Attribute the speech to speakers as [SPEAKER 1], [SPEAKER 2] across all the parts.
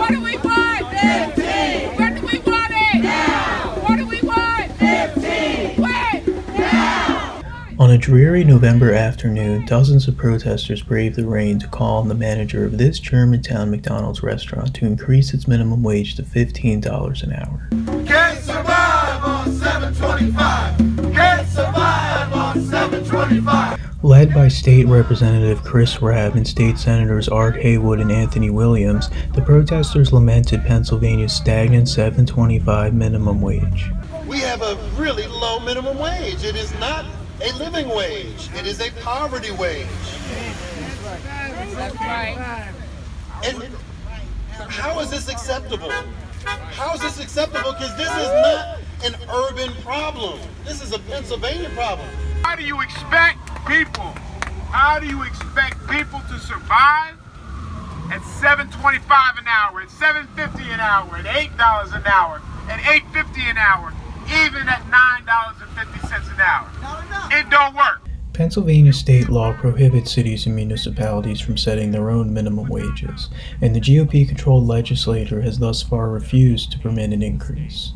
[SPEAKER 1] What do we want? 15. When do we want it? Now. What do we want? 15. When? Now.
[SPEAKER 2] On a dreary November afternoon, dozens of protesters braved the rain to call on the manager of this Germantown McDonald's restaurant to increase its minimum wage to $15 an hour.
[SPEAKER 3] Can't survive on $7.25. Can't survive on $7.25.
[SPEAKER 2] Led by State Representative Chris Rabb and State Senators Art Haywood and Anthony Williams, the protesters lamented Pennsylvania's stagnant $7.25 minimum wage.
[SPEAKER 3] We have a really low minimum wage. It is not a living wage. It is a poverty wage.
[SPEAKER 1] That's right.
[SPEAKER 3] And how is this acceptable? How is this acceptable? Because this is not an urban problem. This is a Pennsylvania problem.
[SPEAKER 4] How do you expect people to survive at $7.25 an hour, at $7.50 an hour, at $8 an hour, at $8.50 an hour, even at $9.50 an hour? It don't work.
[SPEAKER 2] Pennsylvania state law prohibits cities and municipalities from setting their own minimum wages, and the GOP-controlled legislature has thus far refused to permit an increase.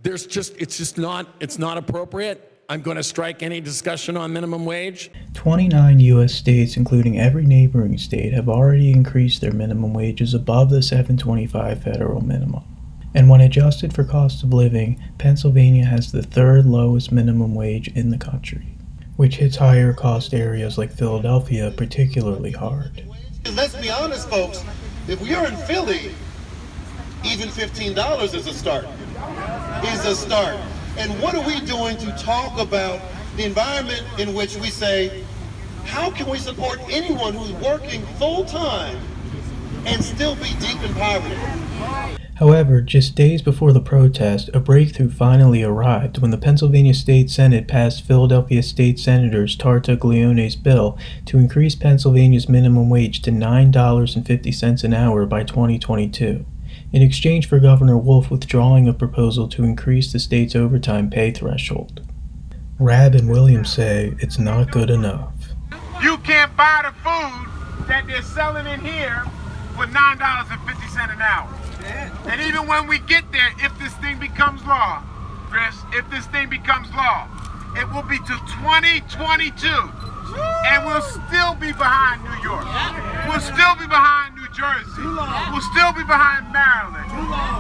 [SPEAKER 5] It's not appropriate. I'm going to strike any discussion on minimum wage.
[SPEAKER 2] 29 U.S. states, including every neighboring state, have already increased their minimum wages above the $7.25 federal minimum. And when adjusted for cost of living, Pennsylvania has the third lowest minimum wage in the country, which hits higher cost areas like Philadelphia particularly hard.
[SPEAKER 3] Let's be honest, folks. If we are in Philly, even $15 is a start. And what are we doing to talk about the environment in which we say, how can we support anyone who's working full-time and still be deep in poverty?
[SPEAKER 2] However, just days before the protest, a breakthrough finally arrived when the Pennsylvania State Senate passed Philadelphia State Senators Tartaglione's bill to increase Pennsylvania's minimum wage to $9.50 an hour by 2022. In exchange for Governor Wolf withdrawing a proposal to increase the state's overtime pay threshold. Rabb and Williams say it's not good enough.
[SPEAKER 4] You can't buy the food that they're selling in here for $9.50 an hour. And even when we get there, if this thing becomes law, Chris, if this thing becomes law, it will be to 2022. And we'll still be behind New York. We'll still be behind New Jersey. We'll still be behind Maryland.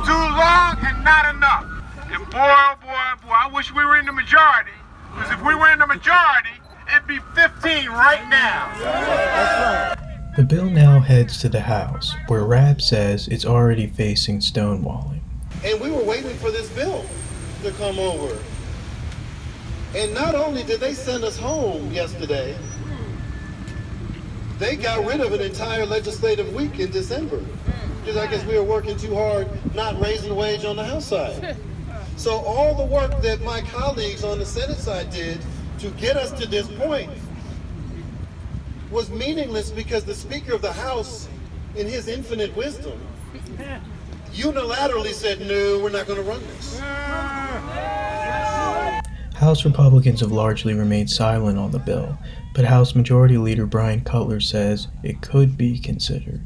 [SPEAKER 4] Too long and not enough. And boy, oh boy, oh boy, I wish we were in the majority. Because if we were in the majority, it'd be 15 right now.
[SPEAKER 2] The bill now heads to the House, where Rabb says it's already facing stonewalling.
[SPEAKER 3] And we were waiting for this bill to come over. And not only did they send us home yesterday, they got rid of an entire legislative week in December. Because I guess we were working too hard not raising the wage on the House side. So all the work that my colleagues on the Senate side did to get us to this point was meaningless because the Speaker of the House, in his infinite wisdom, unilaterally said, no, we're not going to run this.
[SPEAKER 2] House Republicans have largely remained silent on the bill, but House Majority Leader Brian Cutler says it could be considered.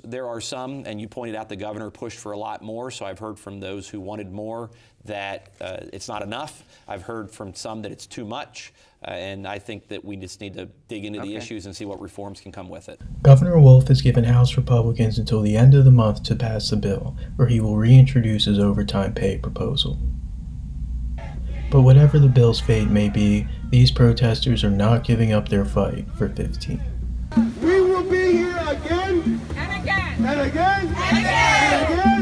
[SPEAKER 6] There are some, and you pointed out the governor pushed for a lot more, so I've heard from those who wanted more that it's not enough. I've heard from some that it's too much, and I think that we just need to dig into the issues and see what reforms can come with it.
[SPEAKER 2] Governor Wolf has given House Republicans until the end of the month to pass the bill, or he will reintroduce his overtime pay proposal. But whatever the bill's fate may be, these protesters are not giving up their fight for 15.
[SPEAKER 3] We will be here again
[SPEAKER 1] And again.
[SPEAKER 3] and again
[SPEAKER 1] And again.
[SPEAKER 3] and again.